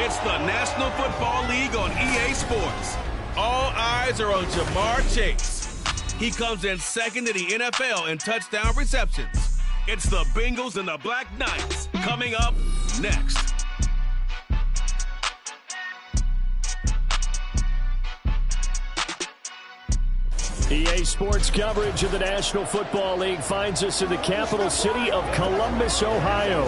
It's the National Football League on EA Sports. All eyes are on Jamar Chase. He comes in second in the NFL in touchdown receptions. It's the Bengals and the Black Knights coming up next. EA Sports coverage of the National Football League finds us in the capital city of Columbus, Ohio.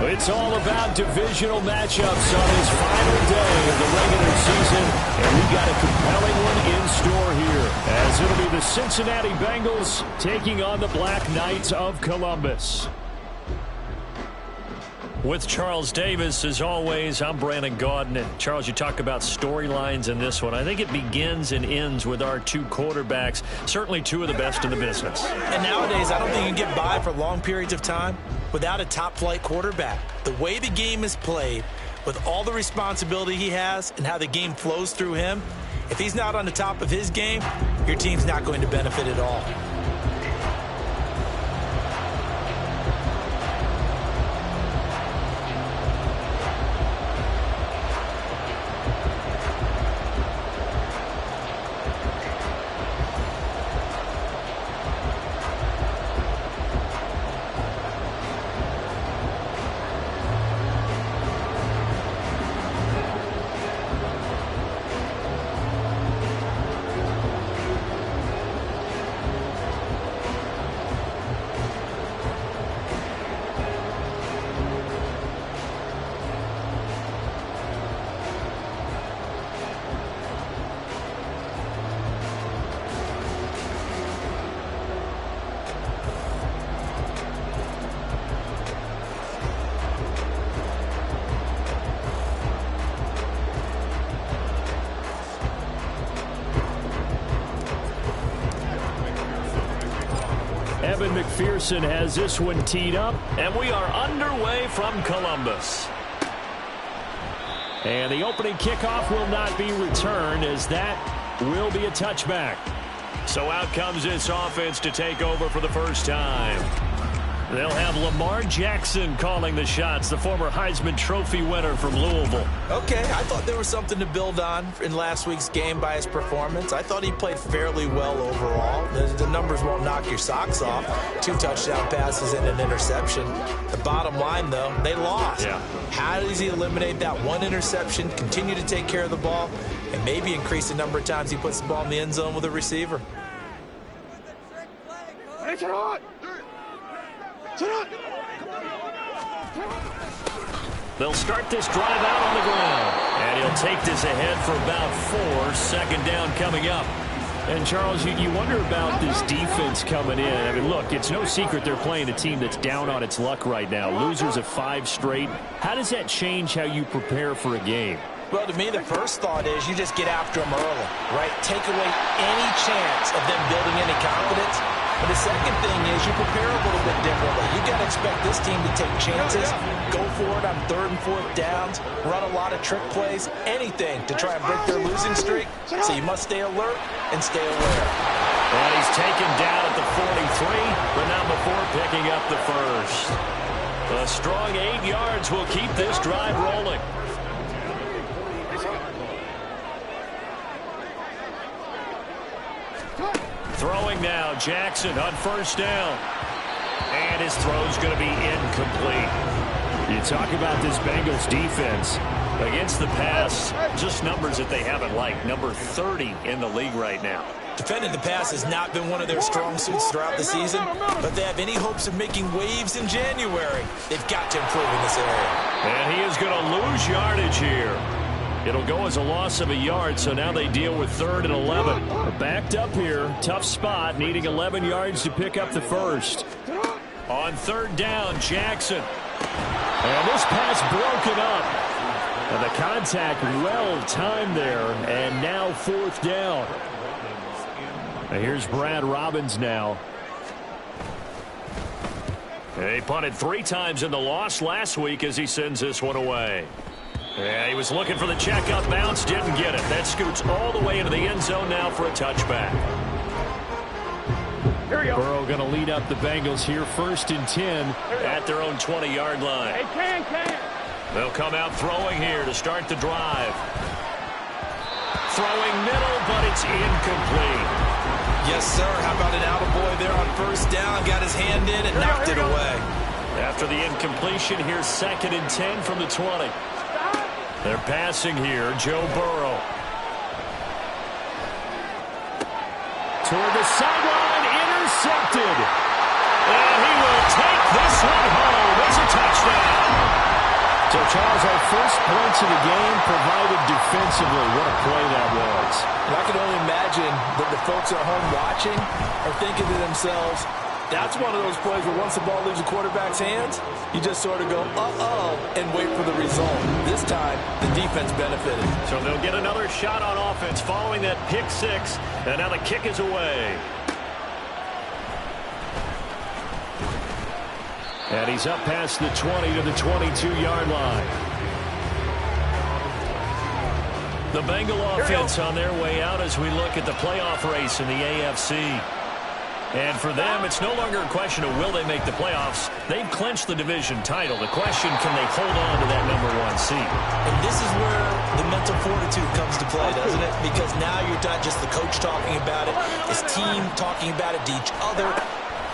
It's all about divisional matchups on his final day of the regular season, and we got a compelling one in store here, as it'll be the Cincinnati Bengals taking on the Black Knights of Columbus. With Charles Davis, as always, I'm Brandon Gaudin. And Charles, you talk about storylines in this one. I think it begins and ends with our two quarterbacks, certainly two of the best in the business. And nowadays, I don't think you can get by for long periods of time without a top-flight quarterback. The way the game is played, with all the responsibility he has and how the game flows through him, if he's not on the top of his game, your team's not going to benefit at all. Evan McPherson has this one teed up, and we are underway from Columbus. And the opening kickoff will not be returned, as that will be a touchback. So out comes this offense to take over for the first time. They'll have Lamar Jackson calling the shots, the former Heisman Trophy winner from Louisville. Okay, I thought there was something to build on in last week's game by his performance. I thought he played fairly well overall. The numbers won't knock your socks off. 2 touchdown passes and an interception. The bottom line, though, they lost. Yeah. How does he eliminate that one interception, continue to take care of the ball, and maybe increase the number of times he puts the ball in the end zone with a receiver? They'll start this drive out on the ground. And he'll take this ahead for about 4. Second down coming up. And, Charles, you wonder about this defense coming in. I mean, look, it's no secret they're playing a team that's down on its luck right now. Losers of 5 straight. How does that change how you prepare for a game? Well, to me, the first thought is you just get after them early, right? Take away any chance of them building any confidence. But the second thing is you prepare a little bit differently. You got to expect this team to take chances, go for it on 3rd and 4th downs, run a lot of trick plays, anything to try and break their losing streak. So you must stay alert and stay aware. And he's taken down at the 43, but not before picking up the first. A strong 8 yards will keep this drive rolling. Throwing now, Jackson on first down. And his throw's going to be incomplete. You talk about this Bengals defense. Against the pass, just numbers that they haven't liked. Number 30 in the league right now. Defending the pass has not been one of their strong suits throughout the season, but they have any hopes of making waves in January. They've got to improve in this area. And he is going to lose yardage here. It'll go as a loss of a yard, so now they deal with 3rd and 11. Backed up here, tough spot, needing 11 yards to pick up the first. On 3rd down, Jackson. And this pass broken up. And the contact well timed there, and now 4th down. And here's Brad Robbins now. And he punted 3 times in the loss last week as he sends this one away. Yeah, he was looking for the check-up bounce, didn't get it. That scoots all the way into the end zone now for a touchback. Here we go. Burrow going to lead up the Bengals here, 1st and 10 at their own 20-yard line. Hey, Can. They'll come out throwing here to start the drive. Throwing middle, but it's incomplete. Yes, sir. How about an attaboy there on first down? Got his hand in and knocked it away. After the incompletion, here's 2nd and 10 from the 20. They're passing here. Joe Burrow. Toward the sideline, intercepted. And he will take this one home. It's a touchdown. So, Charles, our first points of the game provided defensively. What a play that was. And I can only imagine that the folks at home watching are thinking to themselves, that's one of those plays where once the ball leaves the quarterback's hands, you just sort of go, uh-oh, and wait for the result. This time, the defense benefited. So they'll get another shot on offense following that pick six, and now the kick is away. And he's up past the 20 to the 22-yard line. The Bengal offense on their way out as we look at the playoff race in the AFC. And for them, it's no longer a question of will they make the playoffs. They've clinched the division title. The question, can they hold on to that #1 seed? And this is where the mental fortitude comes to play, doesn't it? Because now you're not just the coach talking about it. It's team talking about it to each other,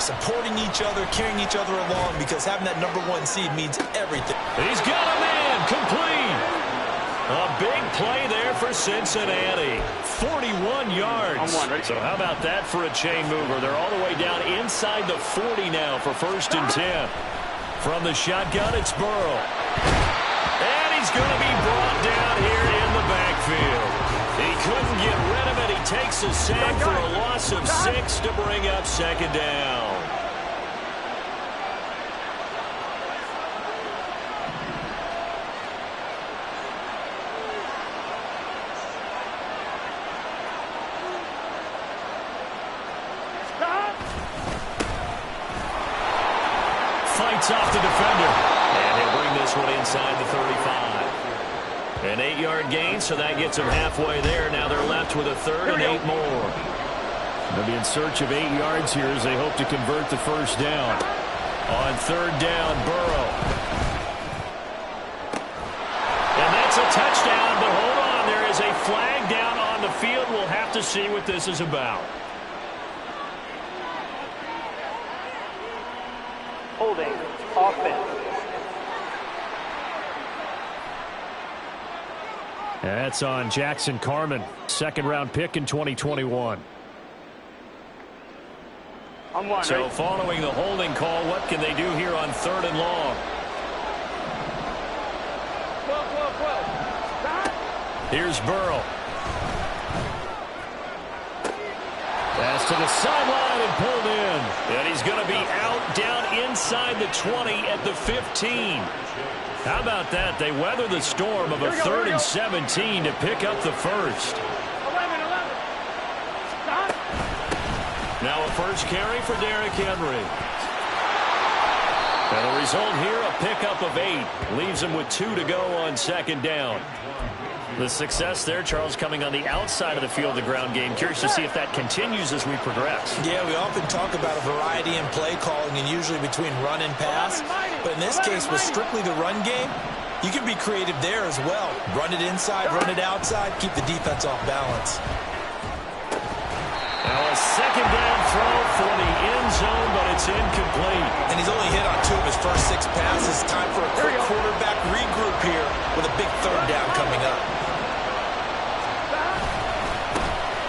supporting each other, carrying each other along, because having that #1 seed means everything. He's got a man, complete. A big play there for Cincinnati. 41 yards. So how about that for a chain mover? They're all the way down inside the 40 now for 1st and 10. From the shotgun, it's Burrow. And he's going to be brought down here in the backfield. He couldn't get rid of it. He takes a sack for a loss of 6 to bring up 2nd down. Fights off the defender. And he'll bring this one inside the 35. An 8-yard gain, so that gets them halfway there. Now they're left with a 3rd and 8 more. They'll be in search of 8 yards here as they hope to convert the 1st down. On 3rd down, Burrow. And that's a touchdown, but hold on. There is a flag down on the field. We'll have to see what this is about. Holding offense. That's on Jackson Carman, 2nd-round pick in 2021. So following the holding call, what can they do here on 3rd and long? Here's Burrow. Pass to the sideline and pulled in. And he's going to be out down inside the 20 at the 15. How about that? They weather the storm of a 3rd and 17 to pick up the 1st. 11. Now a 1st carry for Derrick Henry. And the result here, a pickup of 8. Leaves him with 2 to go on 2nd down. The success there, Charles, coming on the outside of the field, the ground game. Curious to see if that continues as we progress. Yeah, we often talk about a variety in play calling and usually between run and pass. But in this case, with strictly the run game, you can be creative there as well. Run it inside, run it outside, keep the defense off balance. Now a 2nd down throw for the end zone, but it's incomplete. And he's only hit on 2 of his first 6 passes. Time for a quick quarterback regroup here with a big 3rd down coming up.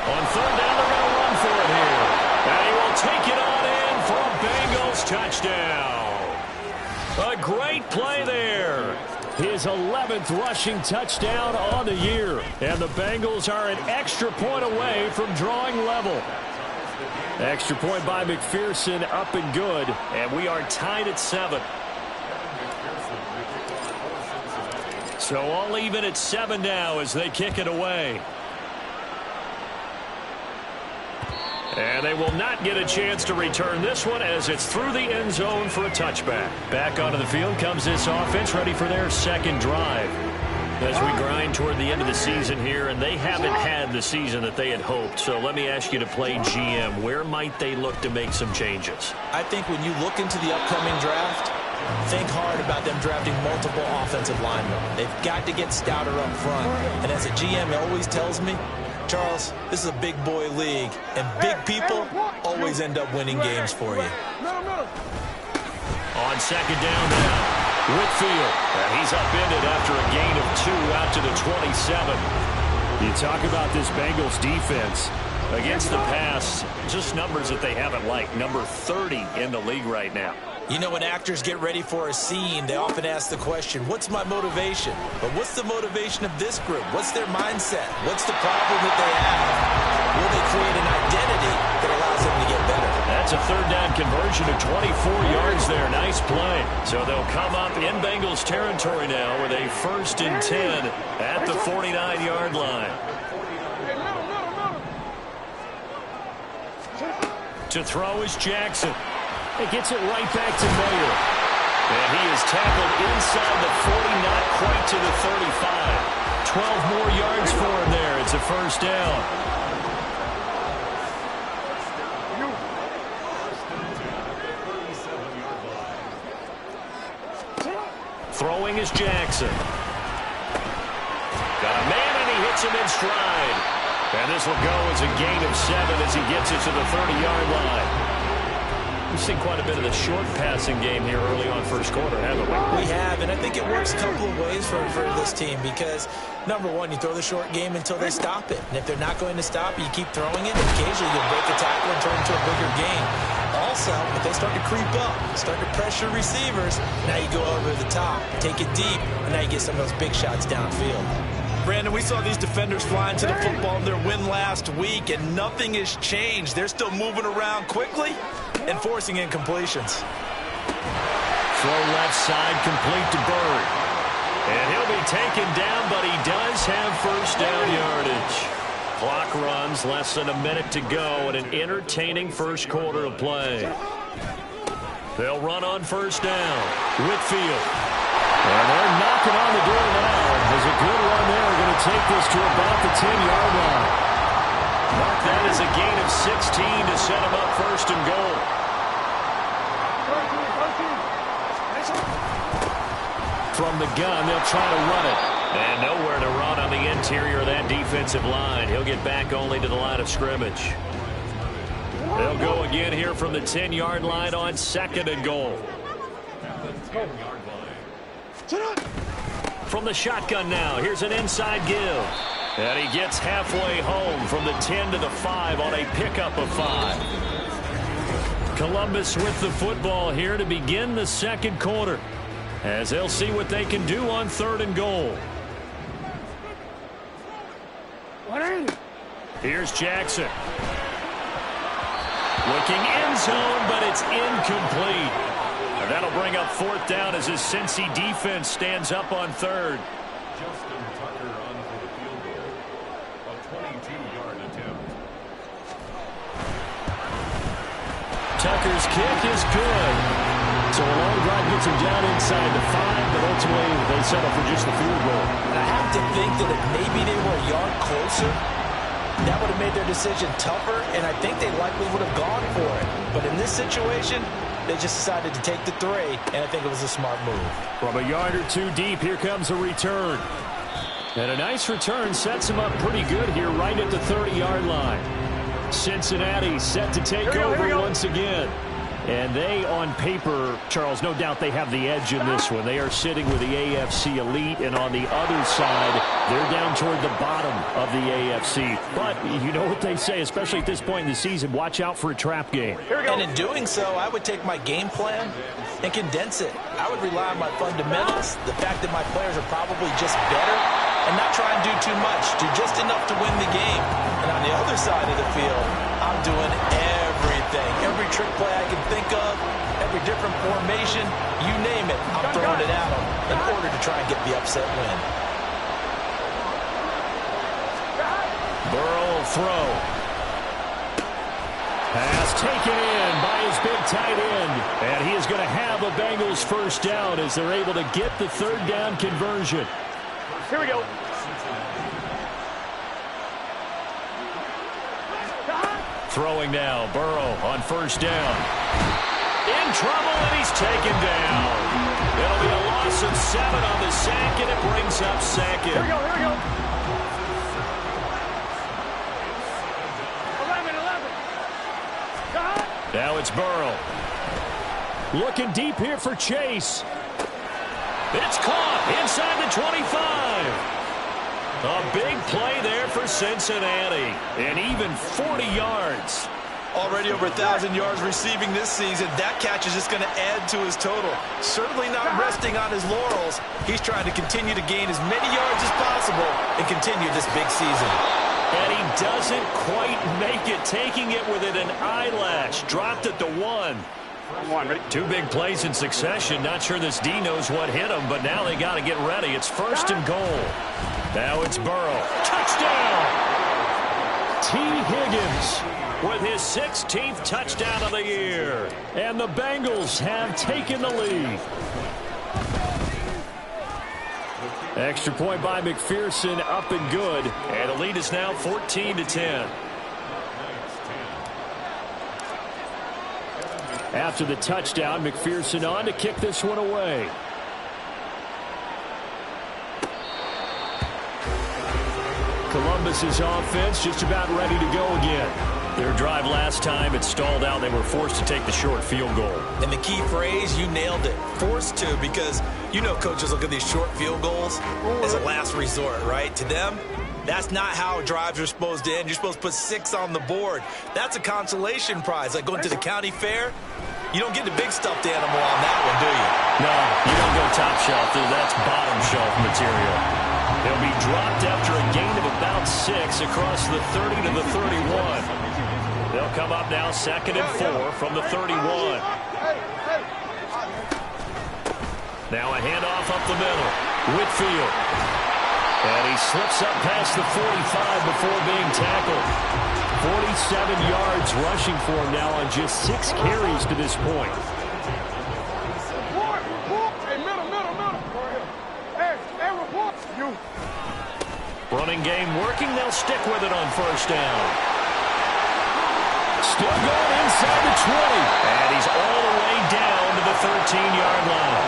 On 3rd down, they're going to run for it here. And he will take it on in for a Bengals touchdown. A great play there. His 11th rushing touchdown on the year. And the Bengals are an extra point away from drawing level. Extra point by McPherson, up and good. And we are tied at 7. So all even at 7 now as they kick it away. And they will not get a chance to return this one as it's through the end zone for a touchback. Back onto the field comes this offense, ready for their 2nd drive. As we grind toward the end of the season here, and they haven't had the season that they had hoped. So let me ask you to play GM. Where might they look to make some changes? I think when you look into the upcoming draft, think hard about them drafting multiple offensive linemen. They've got to get stouter up front. And as a GM always tells me, Charles, this is a big boy league, and big people always end up winning games for you. On second down now, Whitfield. And he's upended after a gain of 2 out to the 27. You talk about this Bengals defense. Against the pass, just numbers that they haven't liked. Number 30 in the league right now. You know, when actors get ready for a scene, they often ask the question, what's my motivation? But what's the motivation of this group? What's their mindset? What's the problem that they have? Will they create an identity that allows them to get better? That's a third down conversion of 24 yards there. Nice play. So they'll come up in Bengals territory now with a 1st and 10 at the 49-yard line. To throw is Jackson. It gets it right back to Mayer. And he is tackled inside the 40, not quite to the 35. 12 more yards for him there. It's a 1st down. Throwing is Jackson. Got a man, and he hits him in stride. And this will go as a gain of 7 as he gets it to the 30-yard line. We've seen quite a bit of the short passing game here early on first quarter, haven't we? We have, and I think it works a couple of ways for this team because, number one, you throw the short game until they stop it. And if they're not going to stop it, you keep throwing it, and occasionally you'll break a tackle and turn it into a bigger game. Also, if they start to creep up, start to pressure receivers, now you go over the top, take it deep, and now you get some of those big shots downfield. Brandon, we saw these defenders flying to the football in their win last week, and nothing has changed. They're still moving around quickly and forcing incompletions. Throw left side, complete to Bird. And he'll be taken down, but he does have 1st down yardage. Clock runs, less than a minute to go, and an entertaining first quarter of play. They'll run on 1st down. Whitfield. And they're knocking on the door now. There's a good run there. We're going to take this to about the 10-yard line. Mark that as a gain of 16 to set them up 1st and goal. From the gun, they'll try to run it. And nowhere to run on the interior of that defensive line. He'll get back only to the line of scrimmage. They'll go again here from the 10-yard line on 2nd and goal. From the shotgun now, here's an inside give. And he gets halfway home from the 10 to the 5 on a pickup of 5. Columbus with the football here to begin the second quarter, as they'll see what they can do on 3rd and goal. Here's Jackson. Looking end zone, but it's incomplete. And that'll bring up 4th down as his Cincy defense stands up on 3rd. Justin Tucker on for the field goal. A 22-yard attempt. Tucker's kick is good. So a long drive gets him down inside the 5, but ultimately they settle for just the field goal. And I have to think that if maybe they were a yard closer, that would have made their decision tougher, and I think they likely would have gone for it. But in this situation, they just decided to take the 3, and I think it was a smart move. From a yard or 2 deep, here comes a return. And a nice return sets him up pretty good here right at the 30-yard line. Cincinnati set to take over once again. And they, on paper, Charles, no doubt they have the edge in this one. They are sitting with the AFC elite, and on the other side, they're down toward the bottom of the AFC. But you know what they say, especially at this point in the season, watch out for a trap game. And in doing so, I would take my game plan and condense it. I would rely on my fundamentals, the fact that my players are probably just better, and not try and do too much, do just enough to win the game. And on the other side of the field, I'm doing everything. Every trick play I can think of, every different formation, you name it, I'm throwing it at them in order to try and get the upset win. Burrow will throw. Pass taken in by his big tight end. And he is going to have a Bengals 1st down as they're able to get the 3rd down conversion. Here we go. Throwing now, Burrow on 1st down. In trouble, and he's taken down. It'll be a second. Here we go. 11. Now it's Burrow. Looking deep here for Chase. It's caught inside the 25. A big play there for Cincinnati. And even 40 yards. Already over 1,000 yards receiving this season. That catch is just going to add to his total. Certainly not resting on his laurels. He's trying to continue to gain as many yards as possible and continue this big season. And he doesn't quite make it, taking it within an eyelash. Dropped at the 1. Two big plays in succession. Not sure this D knows what hit him, but now they got to get ready. It's 1st and goal. Now it's Burrow. Touchdown! T. Higgins with his 16th touchdown of the year. And the Bengals have taken the lead. Extra point by McPherson, up and good. And the lead is now 14-10. After the touchdown, McPherson on to kick this one away. Columbus's offense just about ready to go again. Their drive last time, it stalled out. They were forced to take the short field goal. And the key phrase, you nailed it. Forced to, because you know coaches look at these short field goals as a last resort, right? To them, that's not how drives are supposed to end. You're supposed to put 6 on the board. That's a consolation prize. Like going to the county fair, you don't get the big stuffed animal on that one, do you? No, you don't go top shelf. That's bottom shelf material. They'll be dropped after a gain of about 6 across the 30 to the 31. They'll come up now 2nd and 4 from the 31. Now a handoff up the middle. Whitfield. And he slips up past the 45 before being tackled. 47 yards rushing for him now on just 6 carries to this point. Running game working. They'll stick with it on 1st down. Still going inside the 20. And he's all the way down to the 13-yard line.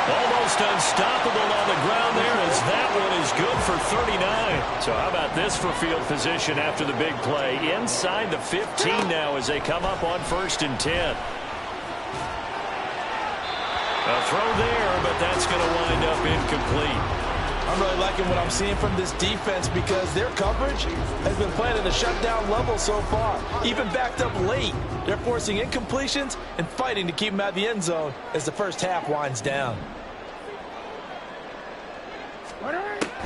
Almost unstoppable on the ground there, as that one is good for 39. So how about this for field position after the big play? Inside the 15 now as they come up on 1st and 10. A throw there, but that's going to wind up incomplete. I'm really liking what I'm seeing from this defense because their coverage has been playing at a shutdown level so far. Even backed up late, they're forcing incompletions and fighting to keep them out of the end zone as the first half winds down.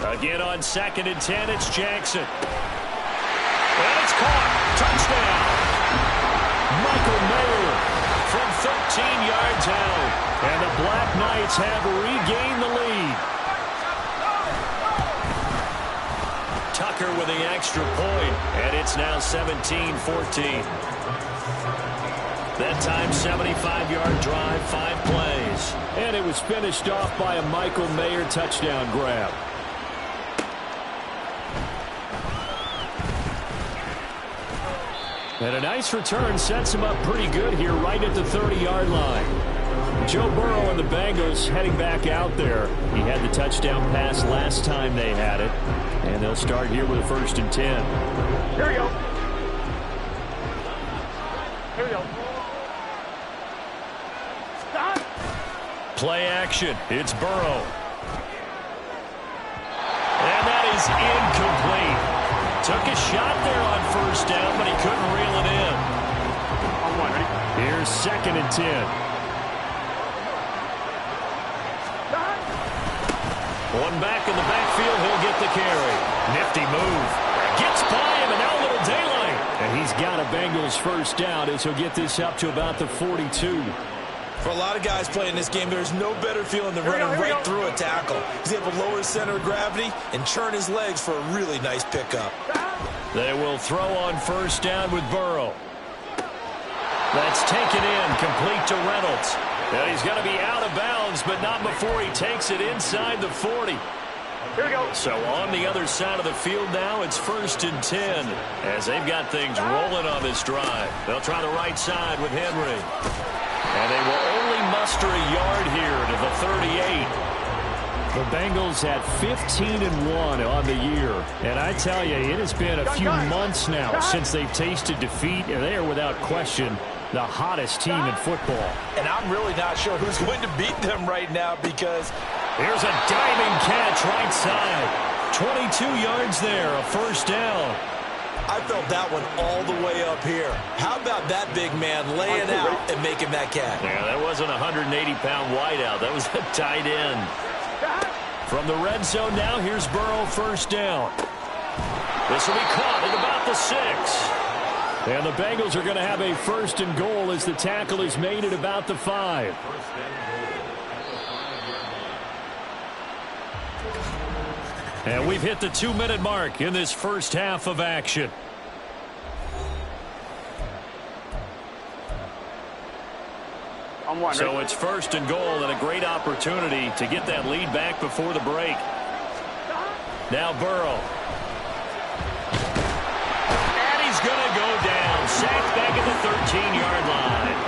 Again on 2nd and 10, it's Jackson. And it's caught. Touchdown. Michael Mayer from 13 yards out. And the Black Knights have regained the lead. Tucker with the extra point, and it's now 17-14. That time, 75-yard drive, 5 plays. And it was finished off by a Michael Mayer touchdown grab. And a nice return sets him up pretty good here right at the 30-yard line. Joe Burrow and the Bengals heading back out there. He had the touchdown pass last time they had it. And they'll start here with a 1st and 10. Here we go. Here we go. Stop. Play action. It's Burrow. And that is incomplete. Took a shot there on 1st down, but he couldn't reel it in. Here's 2nd and 10. One back in the backfield, he'll get the carry. Nifty move. Gets by him, and now a little daylight. And he's got a Bengals 1st down as he'll get this up to about the 42. For a lot of guys playing this game, there's no better feeling than running right through a tackle. He's able to lower his center of gravity and churn his legs for a really nice pickup. They will throw on 1st down with Burrow. That's taken in, complete to Reynolds. And he's going to be out of bounds, but not before he takes it inside the 40. Here we go. So on the other side of the field now, it's 1st and 10 as they've got things rolling on this drive. They'll try the right side with Henry. And they will only muster a yard here to the 38. The Bengals at 15-1 on the year. And I tell you, it has been a few months now since they've tasted defeat, and they are without question the hottest team in football. And I'm really not sure who's going to beat them right now because here's a diving catch right side. 22 yards there, a first down. I felt that one all the way up here. How about that big man laying out and making that catch? Yeah, that wasn't a 180-pound wideout. That was a tight end. From the red zone now, here's Burrow, first down. This will be caught at about the 6. And the Bengals are going to have a first and goal as the tackle is made at about the 5. And we've hit the 2-minute mark in this first half of action. So it's first and goal and a great opportunity to get that lead back before the break. Now Burrow. And he's going to go down. Sacked back at the 13-yard line.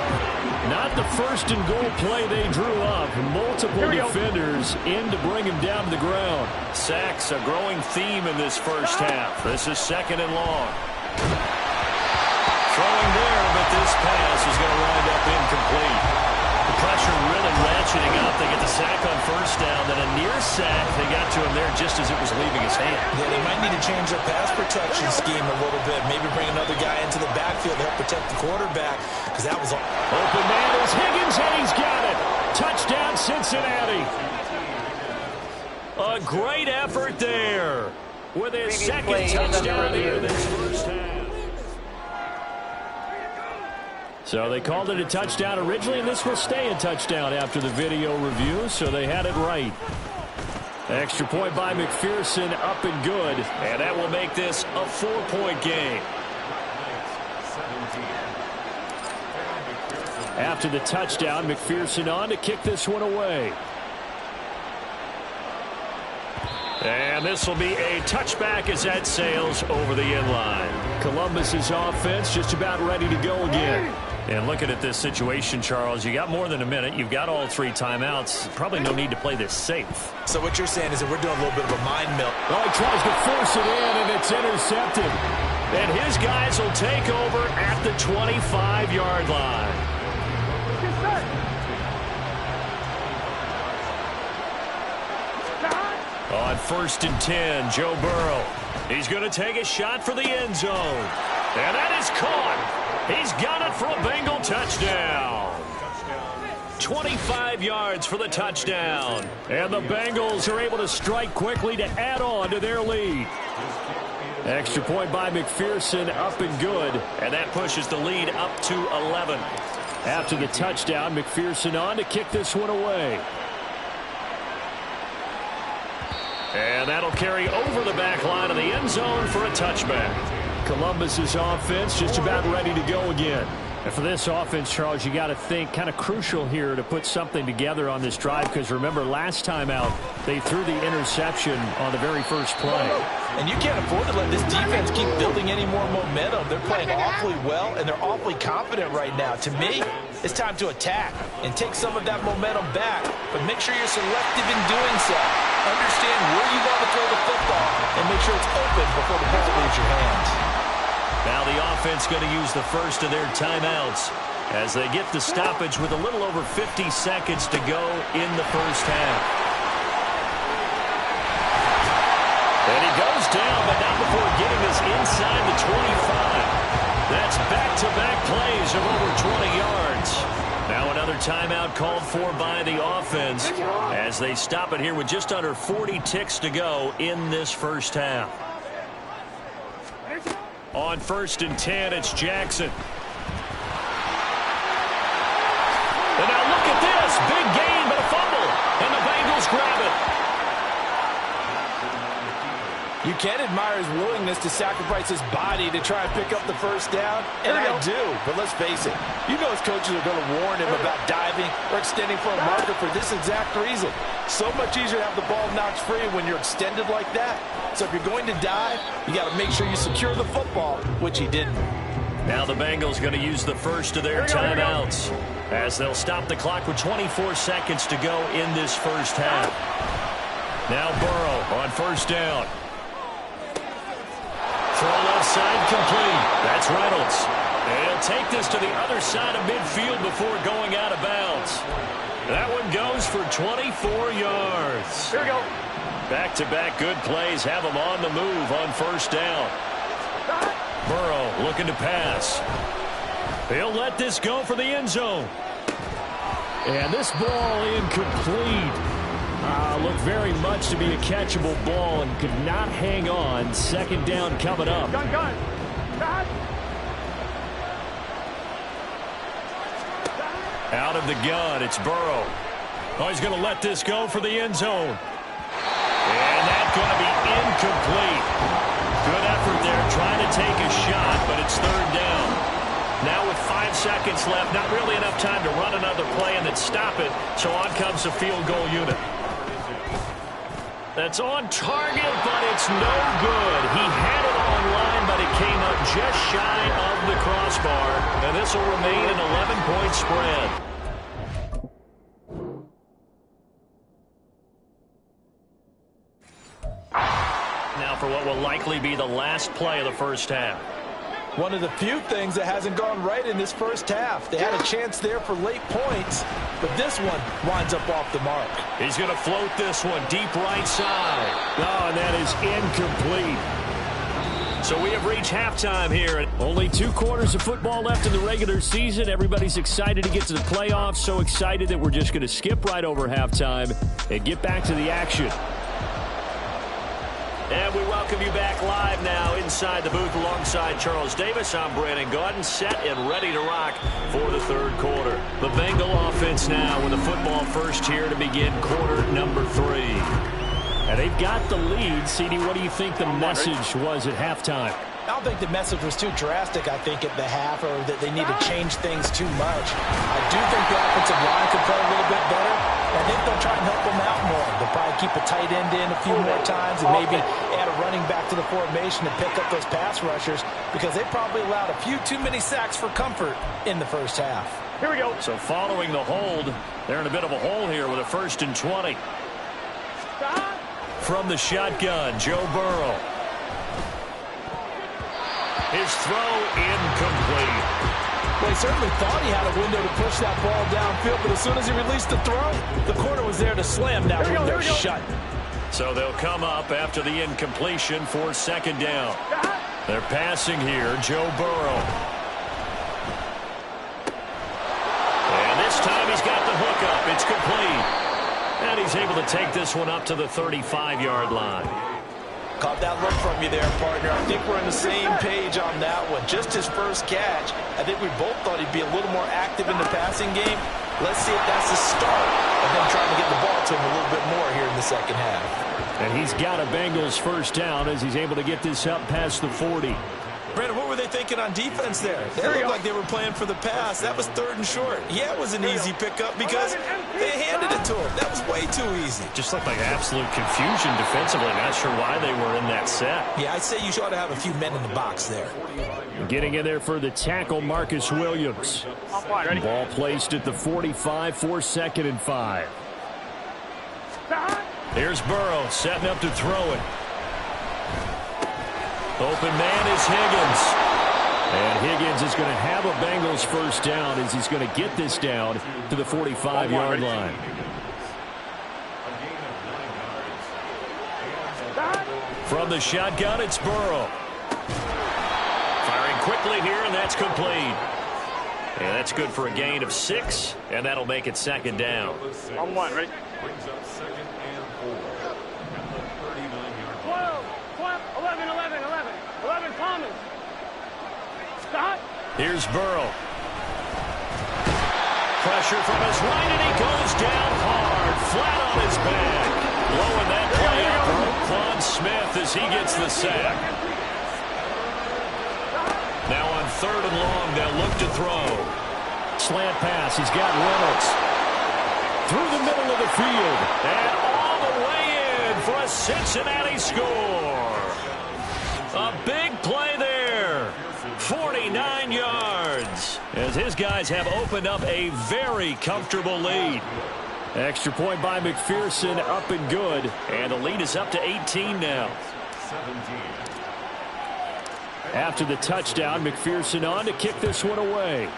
Not the first and goal play they drew up. Multiple defenders in to bring him down to the ground. Sacks a growing theme in this first half. This is second and long. Throwing there, but this pass is going to wind up incomplete. The pressure really ratcheting up. They get the sack on first down, then a near sack. They got to him there just as it was leaving his hand. Yeah, they might need to change their pass protection scheme a little bit. Maybe bring another guy into the backfield to help protect the quarterback, because that was all. Open man is Higgins, and he's got it. Touchdown, Cincinnati. A great effort there with his second touchdown here this first half. So they called it a touchdown originally, and this will stay a touchdown after the video review, so they had it right. Extra point by McPherson, up and good, and that will make this a 4-point game. After the touchdown, McPherson on to kick this one away. And this will be a touchback as that sails over the end line. Columbus's offense just about ready to go again. And looking at this situation, Charles, you got more than a minute. You've got all 3 timeouts. Probably no need to play this safe. So what you're saying is that we're doing a little bit of a mind melt. Oh, he tries to force it in, and it's intercepted. And his guys will take over at the 25-yard line. On 1st and 10, Joe Burrow. He's going to take a shot for the end zone. And that is caught. He's got it for a Bengal touchdown. 25 yards for the touchdown. And the Bengals are able to strike quickly to add on to their lead. Extra point by McPherson, up and good. And that pushes the lead up to 11. After the touchdown, McPherson on to kick this one away. And that'll carry over the back line of the end zone for a touchback. Columbus's offense just about ready to go again. And for this offense, Charles, you got to think kind of crucial here to put something together on this drive, because remember, last time out, they threw the interception on the very first play. And you can't afford to let this defense keep building any more momentum. They're playing awfully well, and they're awfully confident right now. To me, it's time to attack and take some of that momentum back, but make sure you're selective in doing so. Understand where you want to throw the football and make sure it's open before the ball leaves your hands. Now the offense going to use the first of their timeouts as they get the stoppage with a little over 50 seconds to go in the first half. And he goes down, but not before getting this inside the 25. That's back-to-back plays of over 20 yards. Now another timeout called for by the offense as they stop it here with just under 40 ticks to go in this first half. On 1st and 10, it's Jackson. And now look at this. Big gain, but a fumble. And the Bengals grab it. You can admire his willingness to sacrifice his body to try and pick up the first down, and I do. But let's face it, you know his coaches are going to warn him about diving or extending for a marker for this exact reason. So much easier to have the ball knocked free when you're extended like that. So if you're going to dive, you got to make sure you secure the football, which he didn't. Now the Bengals going to use the first of their timeouts as they'll stop the clock with 24 seconds to go in this first half. Now Burrow on first down. Throw left side complete. That's Reynolds. And he'll take this to the other side of midfield before going out of bounds. That one goes for 24 yards. Here we go. Back-to-back good plays have him on the move on first down. Burrow looking to pass. He'll let this go for the end zone. And this ball incomplete. Looked very much to be a catchable ball and could not hang on. Second down coming up. Gun. Out of the gun, it's Burrow. Oh, he's going to let this go for the end zone. And that's going to be incomplete. Good effort there trying to take a shot, but it's third down. Now with 5 seconds left, not really enough time to run another play and then stop it, so on comes the field goal unit. That's on target, but it's no good. He had it on line, but it came up just shy of the crossbar, and this will remain an 11-point spread. Now for what will likely be the last play of the first half. One of the few things that hasn't gone right in this first half. They had a chance there for late points, but this one winds up off the mark. He's going to float this one deep right side. Oh, and that is incomplete. So we have reached halftime here. Only 2 quarters of football left in the regular season. Everybody's excited to get to the playoffs. So excited that we're just going to skip right over halftime and get back to the action. And we welcome you back live now inside the booth alongside Charles Davis. I'm Brandon Gaudin, set and ready to rock for the third quarter. The Bengal offense now with a football first here to begin quarter number 3. And they've got the lead. CD, what do you think the message was at halftime? I don't think the message was too drastic, I think, at the half, or that they need to change things too much. I do think the offensive line could play a little bit better. I think they'll try and help them out more. They'll probably keep a tight end in a few more times and maybe add a running back to the formation to pick up those pass rushers, because they probably allowed a few too many sacks for comfort in the first half. Here we go. So following the hold, they're in a bit of a hole here with a 1st and 20. From the shotgun, Joe Burrow. His throw incomplete. Well, he certainly thought he had a window to push that ball downfield, but as soon as he released the throw, the corner was there to slam that window shut. So they'll come up after the incompletion for second down. They're passing here, Joe Burrow. And this time he's got the hook up. It's complete. And he's able to take this one up to the 35-yard line. Caught that look from you there, partner. I think we're on the same page on that one. Just his first catch. I think we both thought he'd be a little more active in the passing game. Let's see if that's the start of them trying to get the ball to him a little bit more here in the second half. And he's got a Bengals first down as he's able to get this up past the 40. Brandon, what were they thinking on defense there? They looked like they were playing for the pass. That was 3rd and short. Yeah, it was an easy pickup because they handed it to him. That was way too easy. Just looked like absolute confusion defensively. Not sure why they were in that set. Yeah, I'd say you ought to have a few men in the box there. Getting in there for the tackle, Marcus Williams. Ball placed at the 45 for 2nd and 5. Here's Burrow setting up to throw it. Open man is Higgins. And Higgins is going to have a Bengals first down as he's going to get this down to the 45-yard line. From the shotgun, it's Burrow. Firing quickly here, and that's complete. And that's good for a gain of 6, and that'll make it second down. On 1, ready? 11, Thomas. Stop. Here's Burrow. Pressure from his right, and he goes down hard, flat on his back. Blowing that play up for Quan Smith as he gets the sack. Now on 3rd and long, they'll look to throw. Slant pass, he's got Reynolds. Through the middle of the field, and all the way in for a Cincinnati score. A big play there. 49 yards. As his guys have opened up a very comfortable lead. Extra point by McPherson, up and good. And the lead is up to 18 now. 17. After the touchdown, McPherson on to kick this one away.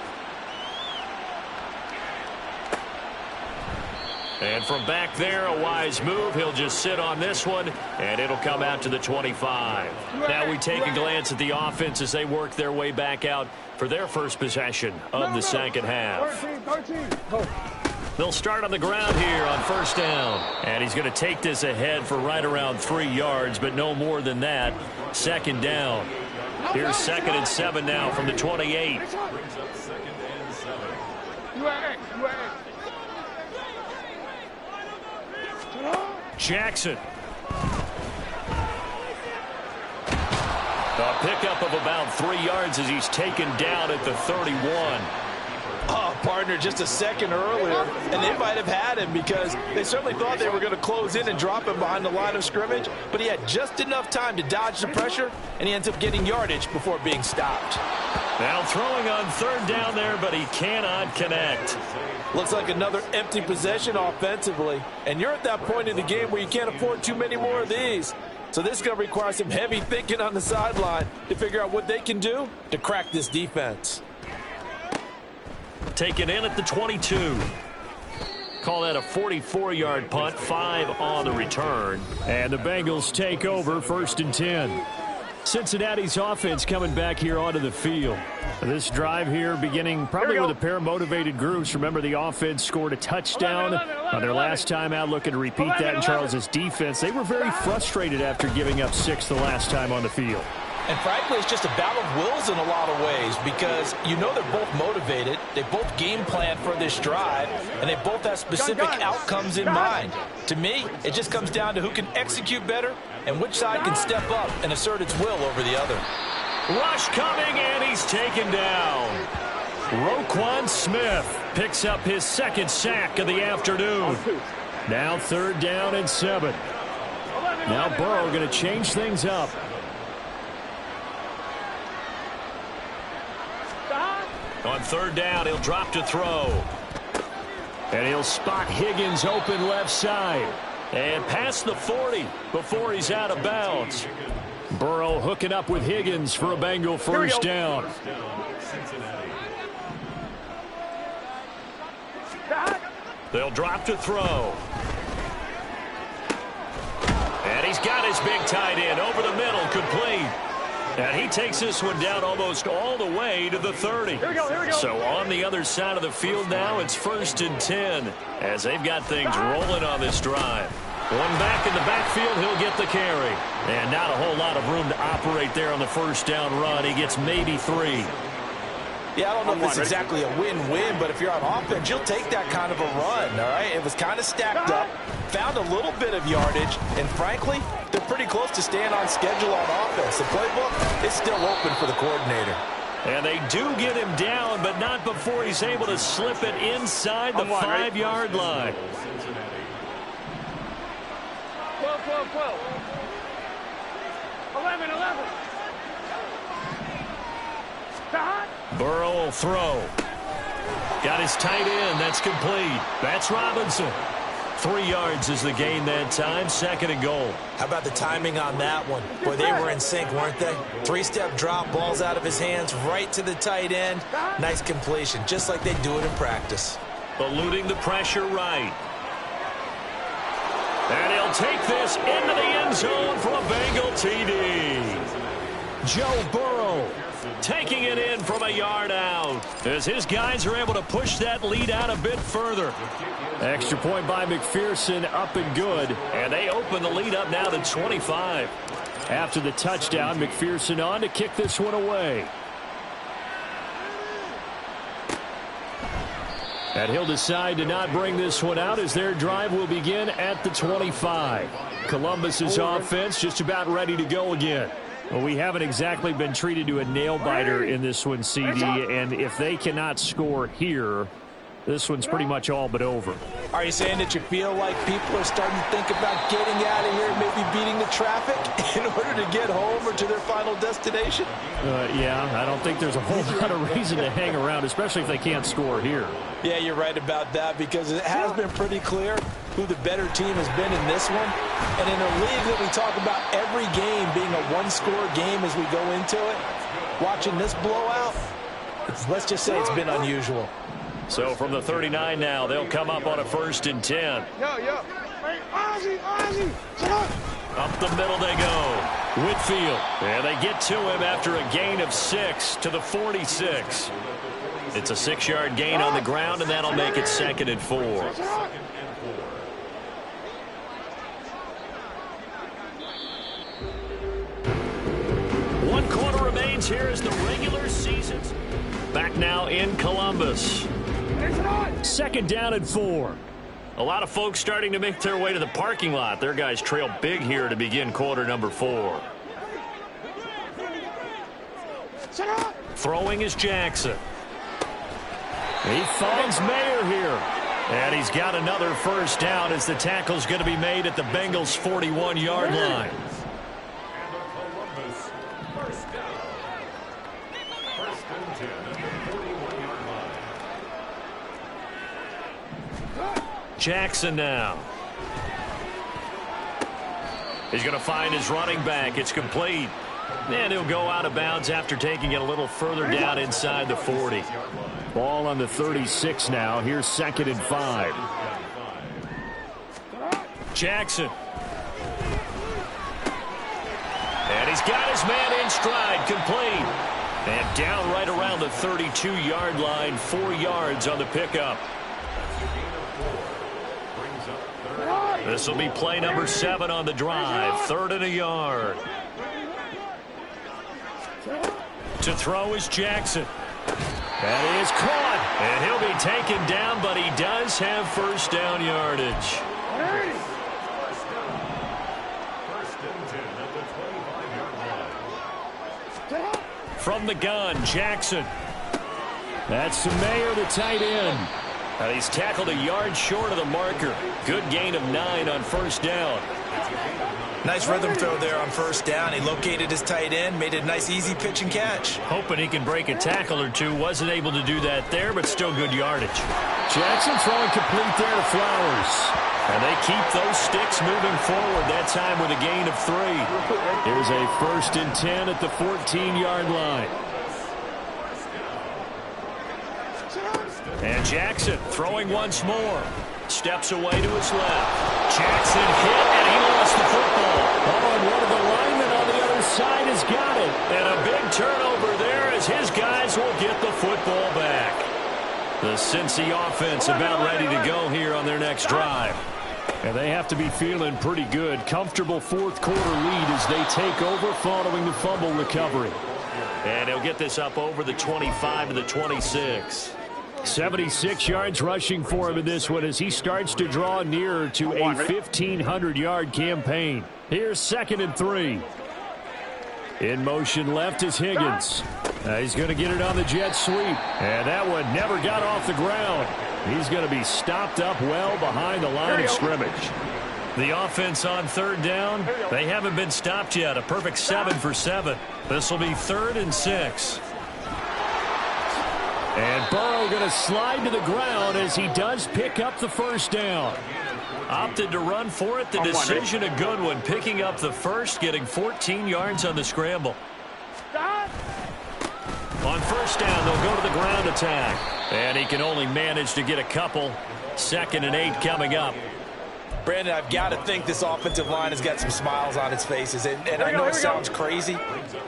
And from back there, a wise move. He'll just sit on this one, and it'll come out to the 25. Now we take a glance at the offense as they work their way back out for their first possession of the second half. They'll start on the ground here on first down. And he's going to take this ahead for right around 3 yards, but no more than that. Second down. Here's 2nd and 7 now from the 28. Brings up 2nd and 7. Jackson. A pickup of about 3 yards as he's taken down at the 31. Oh, partner, just a second earlier, and they might have had him because they certainly thought they were going to close in and drop him behind the line of scrimmage, but he had just enough time to dodge the pressure, and he ends up getting yardage before being stopped. Now throwing on 3rd down there, but he cannot connect. Looks like another empty possession offensively, and you're at that point in the game where you can't afford too many more of these. So this is going to require some heavy thinking on the sideline to figure out what they can do to crack this defense. Taken in at the 22. Call that a 44-yard punt, 5 on the return. And the Bengals take over 1st and 10. Cincinnati's offense coming back here onto the field. This drive here beginning probably with a pair of motivated groups. Remember, the offense scored a touchdown on their last time out, looking to repeat that in Charles's defense. They were very frustrated after giving up 6 the last time on the field. And frankly, it's just a battle of wills in a lot of ways because you know they're both motivated, they both game plan for this drive, and they both have specific outcomes in mind. To me, it just comes down to who can execute better and which side can step up and assert its will over the other. Rush coming, and he's taken down. Roquan Smith picks up his 2nd sack of the afternoon. Now 3rd down and 7. Now Burrow going to change things up. On 3rd down, he'll drop to throw. And he'll spot Higgins open left side. And past the 40 before he's out of bounds. Burrow hooking up with Higgins for a Bengal first down. They'll drop to throw. And he's got his big tight end over the middle, complete. And he takes this one down almost all the way to the 30. Here we go. So on the other side of the field now, it's 1st and 10 as they've got things rolling on this drive. One back in the backfield, he'll get the carry. And not a whole lot of room to operate there on the first down run. He gets maybe 3. Yeah, I don't know if it's exactly a win-win, but if you're on offense, you'll take that kind of a run, all right? It was kind of stacked up, found a little bit of yardage, and frankly, they're pretty close to staying on schedule on offense. The playbook is still open for the coordinator. And they do get him down, but not before he's able to slip it inside the 5-yard line. 12. 11. Burrow will throw. Got his tight end. That's complete. That's Robinson. 3 yards is the gain that time. 2nd and goal. How about the timing on that one? Boy, they were in sync, weren't they? 3-step drop, balls out of his hands, right to the tight end. Nice completion, just like they do it in practice. Eluding the pressure right. And he'll take this into the end zone for a Bengal TD. Joe Burrow taking it in from a yard out as his guys are able to push that lead out a bit further. Extra point by McPherson, up and good. And they open the lead up now to 25. After the touchdown, McPherson on to kick this one away. And he'll decide to not bring this one out as their drive will begin at the 25. Columbus's offense just about ready to go again. Well, we haven't exactly been treated to a nail-biter in this one, CD, and if they cannot score here, this one's pretty much all but over. Are you saying that you feel like people are starting to think about getting out of here, maybe beating the traffic in order to get home or to their final destination? Yeah, I don't think there's a whole lot of reason to hang around, especially if they can't score here. Yeah, you're right about that, because it has been pretty clear who the better team has been in this one. And in a league that we talk about every game being a one-score game as we go into it, watching this blowout, let's just say it's been unusual. So from the 39 now, they'll come up on a 1st and 10. Hey, Ozzie, shut up. Up the middle they go. Whitfield. And they get to him after a gain of 6 to the 46. It's a 6-yard gain on the ground, and that'll make it 2nd and 4. 1 quarter remains here as the regular season. Back now in Columbus. 2nd down and 4. A lot of folks starting to make their way to the parking lot. Their guys trail big here to begin quarter number 4. Throwing is Jackson. He finds Mayer here. And he's got another 1st down as the tackle's going to be made at the Bengals' 41-yard line. Jackson now. He's going to find his running back. It's complete. And he'll go out of bounds after taking it a little further down inside the 40. Ball on the 36 now. Here's 2nd and 5. Jackson. And he's got his man in stride. Complete. And down right around the 32-yard line. 4 yards on the pickup. This will be play number 7 on the drive. 3rd and a yard. To throw is Jackson. That is caught. And he'll be taken down, but he does have 1st down yardage. From the gun, Jackson. That's Mayer, the tight end. And he's tackled a yard short of the marker. Good gain of 9 on 1st down. Nice rhythm throw there on 1st down. He located his tight end, made it a nice, easy pitch and catch. Hoping he can break a tackle or two. Wasn't able to do that there, but still good yardage. Jackson throwing complete there to Flowers. And they keep those sticks moving forward, that time with a gain of 3. Here's a 1st and 10 at the 14-yard line. And Jackson throwing once more. Steps away to his left. Jackson hit, and he lost the football. Oh, and one of the linemen on the other side has got it. And a big turnover there as his guys will get the football back. The Cincy offense about ready to go here on their next drive. And they have to be feeling pretty good. Comfortable 4th quarter lead as they take over following the fumble recovery. And he'll get this up over the 25 to the 26. 76 yards rushing for him in this one as he starts to draw nearer to a 1,500-yard campaign. Here's 2nd and 3. In motion left is Higgins. He's going to get it on the jet sweep. And that one never got off the ground. He's going to be stopped up well behind the line of scrimmage. The offense on 3rd down, they haven't been stopped yet. A perfect 7 for 7. This will be 3rd and 6. And Burrow going to slide to the ground as he does pick up the 1st down. Opted to run for it. The decision a good one. Picking up the 1st, getting 14 yards on the scramble. On 1st down, they'll go to the ground attack. And he can only manage to get a couple. 2nd and 8 coming up. Brandon, I've got to think this offensive line has got some smiles on its faces. And I know it sounds crazy,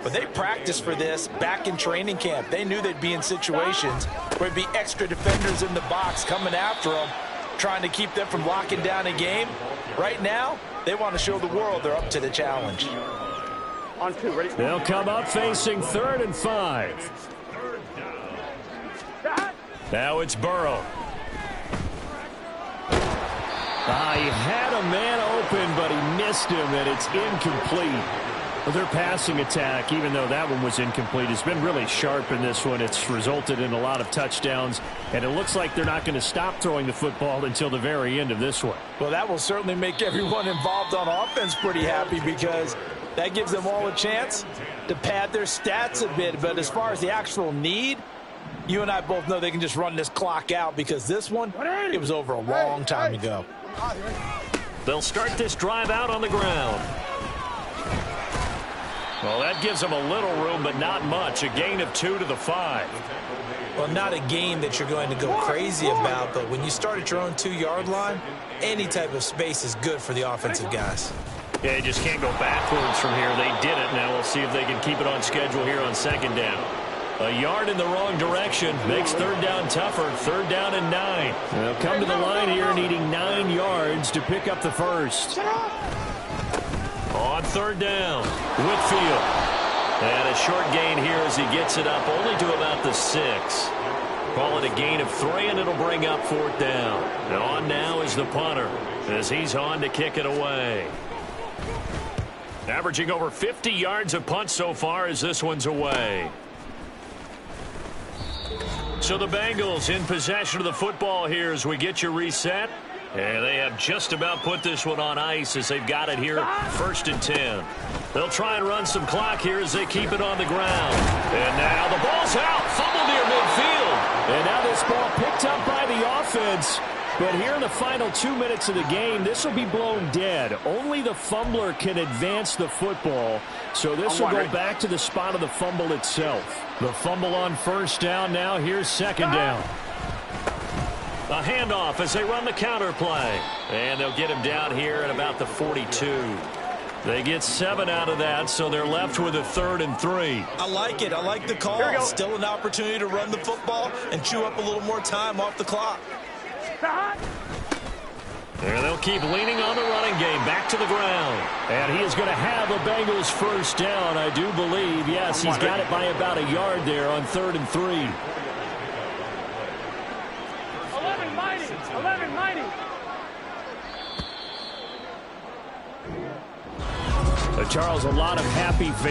but they practiced for this back in training camp. They knew they'd be in situations where there'd be extra defenders in the box coming after them, trying to keep them from locking down a game. Right now, they want to show the world they're up to the challenge. On 2, ready? They'll come up facing 3rd and 5. Now it's Burrow. He had a man open, but he missed him, and it's incomplete. Well, their passing attack, even though that one was incomplete, has been really sharp in this one. It's resulted in a lot of touchdowns, and it looks like they're not going to stop throwing the football until the very end of this one. Well, that will certainly make everyone involved on offense pretty happy because that gives them all a chance to pad their stats a bit. But as far as the actual need, you and I both know they can just run this clock out because this one, it was over a long time ago. They'll start this drive out on the ground. Well, that gives them a little room, but not much. A gain of 2 to the 5. Well, not a gain that you're going to go crazy about, but when you start at your own 2-yard line, any type of space is good for the offensive guys. Yeah, you just can't go backwards from here. They did it. Now we'll see if they can keep it on schedule here on 2nd down. A yard in the wrong direction makes 3rd down tougher. 3rd down and 9. They'll come to the line here needing 9 yards to pick up the first. On 3rd down, Whitfield. And a short gain here as he gets it up only to about the 6. Call it a gain of 3, and it'll bring up 4th down. And on now is the punter as he's on to kick it away. Averaging over 50 yards a punt so far as this one's away. So the Bengals in possession of the football here as we get you reset. And they have just about put this one on ice as they've got it here 1st and 10. They'll try and run some clock here as they keep it on the ground. And now the ball's out. Fumble near midfield. And now this ball picked up by the offense. But here in the final 2 minutes of the game, this will be blown dead. Only the fumbler can advance the football. So this will go back to the spot of the fumble itself. The fumble on 1st down now. Here's 2nd down. A handoff as they run the counter play. And they'll get him down here at about the 42. They get 7 out of that, so they're left with a 3rd and 3. I like it. I like the call. Still an opportunity to run the football and chew up a little more time off the clock. And they'll keep leaning on the running game back to the ground. And he is going to have the Bengals 1st down, I do believe. Yes, he's got it by about a yard there on 3rd and 3. 11 mighty. Charles, a lot of happy fans.